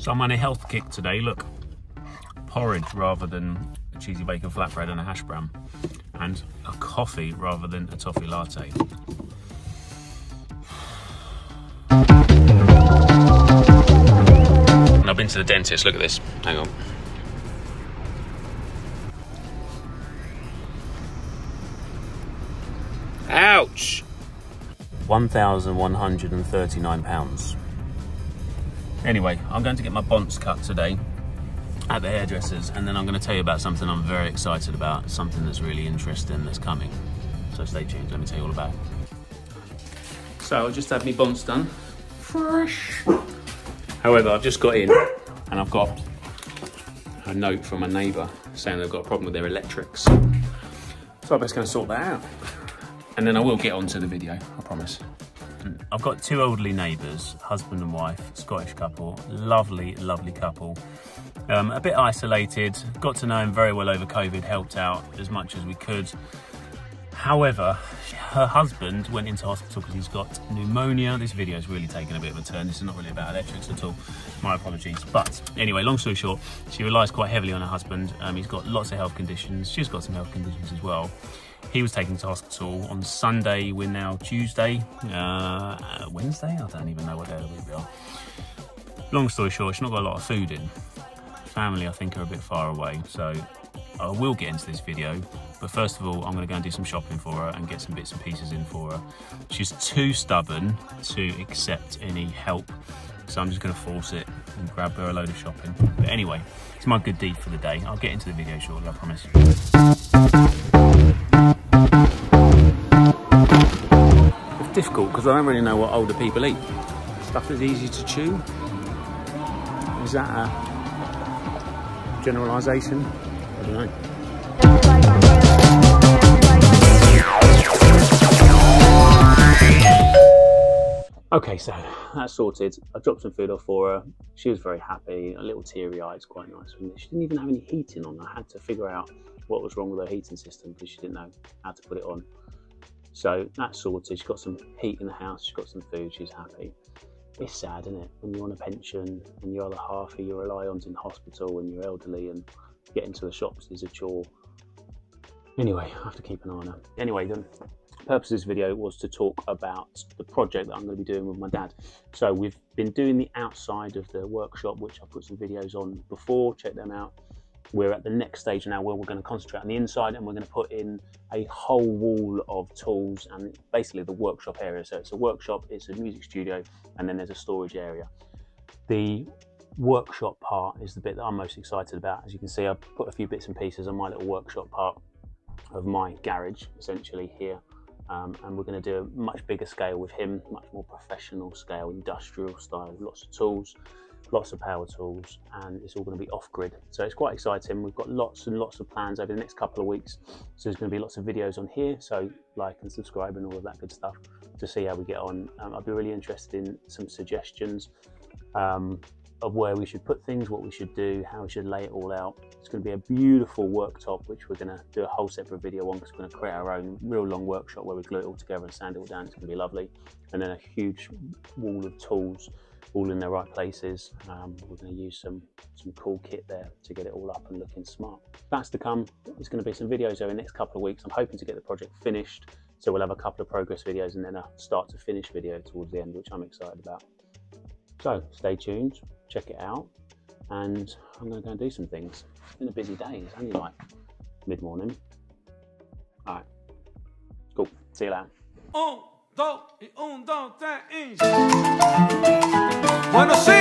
So I'm on a health kick today, look. Porridge rather than a cheesy bacon flatbread and a hash brown. And a coffee rather than a toffee latte. And I've been to the dentist, look at this, hang on. Ouch! £1,139. Anyway, I'm going to get my bonds cut today at the hairdressers, and then I'm going to tell you about something I'm very excited about, something that's really interesting that's coming. So stay tuned, let me tell you all about it. So I just had my bonds done. Fresh. However, I've just got in and I've got a note from a neighbour saying they've got a problem with their electrics. So I'm just going to sort that out. And then I will get onto the video, I promise. I've got two elderly neighbours, husband and wife, Scottish couple, lovely, lovely couple. A bit isolated, got to know him very well over COVID, helped out as much as we could. However, her husband went into hospital because he's got pneumonia. This video is really taking a bit of a turn. This is not really about electrics at all. My apologies. But anyway, long story short, she relies quite heavily on her husband. He's got lots of health conditions. She's got some health conditions as well. He was taken to hospital on Sunday. We're now Tuesday, Wednesday? I don't even know what day of the week we are. Long story short, she's not got a lot of food in. Family, I think, are a bit far away. So I will get into this video. But first of all, I'm going to go and do some shopping for her and get some bits and pieces in for her. She's too stubborn to accept any help. So I'm just going to force it and grab her a load of shopping. But anyway, it's my good deed for the day. I'll get into the video shortly, I promise. It's difficult because I don't really know what older people eat. Stuff that's easy to chew. Is that a generalisation? I don't know. Okay, so that's sorted. I dropped some food off for her. She was very happy, a little teary-eyed. It's quite nice. She didn't even have any heating on. I had to figure out what was wrong with her heating system because she didn't know how to put it on. So that's sorted. She's got some heat in the house. She's got some food. She's happy. It's sad, isn't it? When you're on a pension and the other half who you rely on's in hospital and you're elderly and getting to the shops is a chore. Anyway, I have to keep an eye on her. Anyway, the purpose of this video was to talk about the project that I'm going to be doing with my dad. So we've been doing the outside of the workshop, which I put some videos on before, check them out. We're at the next stage now where we're going to concentrate on the inside and we're going to put in a whole wall of tools and basically the workshop area. So it's a workshop, it's a music studio, and then there's a storage area. The workshop part is the bit that I'm most excited about. As you can see, I've put a few bits and pieces on my little workshop part of my garage, essentially here. And we're going to do a much bigger scale with him, much more professional scale, industrial style, lots of tools, lots of power tools, and it's all going to be off-grid. So it's quite exciting. We've got lots and lots of plans over the next couple of weeks. So there's going to be lots of videos on here, so like and subscribe and all of that good stuff to see how we get on. I'd be really interested in some suggestions of where we should put things, what we should do, how we should lay it all out. It's going to be a beautiful worktop, which we're going to do a whole separate video on because we're going to create our own real long workshop where we glue it all together and sand it all down. It's going to be lovely. And then a huge wall of tools, all in their right places. We're going to use some cool kit there to get it all up and looking smart. That's to come. There's going to be some videos over the next couple of weeks. I'm hoping to get the project finished. So we'll have a couple of progress videos and then a start to finish video towards the end, which I'm excited about. So stay tuned, check it out, and I'm going to go and do some things. It's been a busy day. It's only like mid-morning. All right, cool. See you later. 1, 2 y 1, 2, 3 y... Bueno, sí.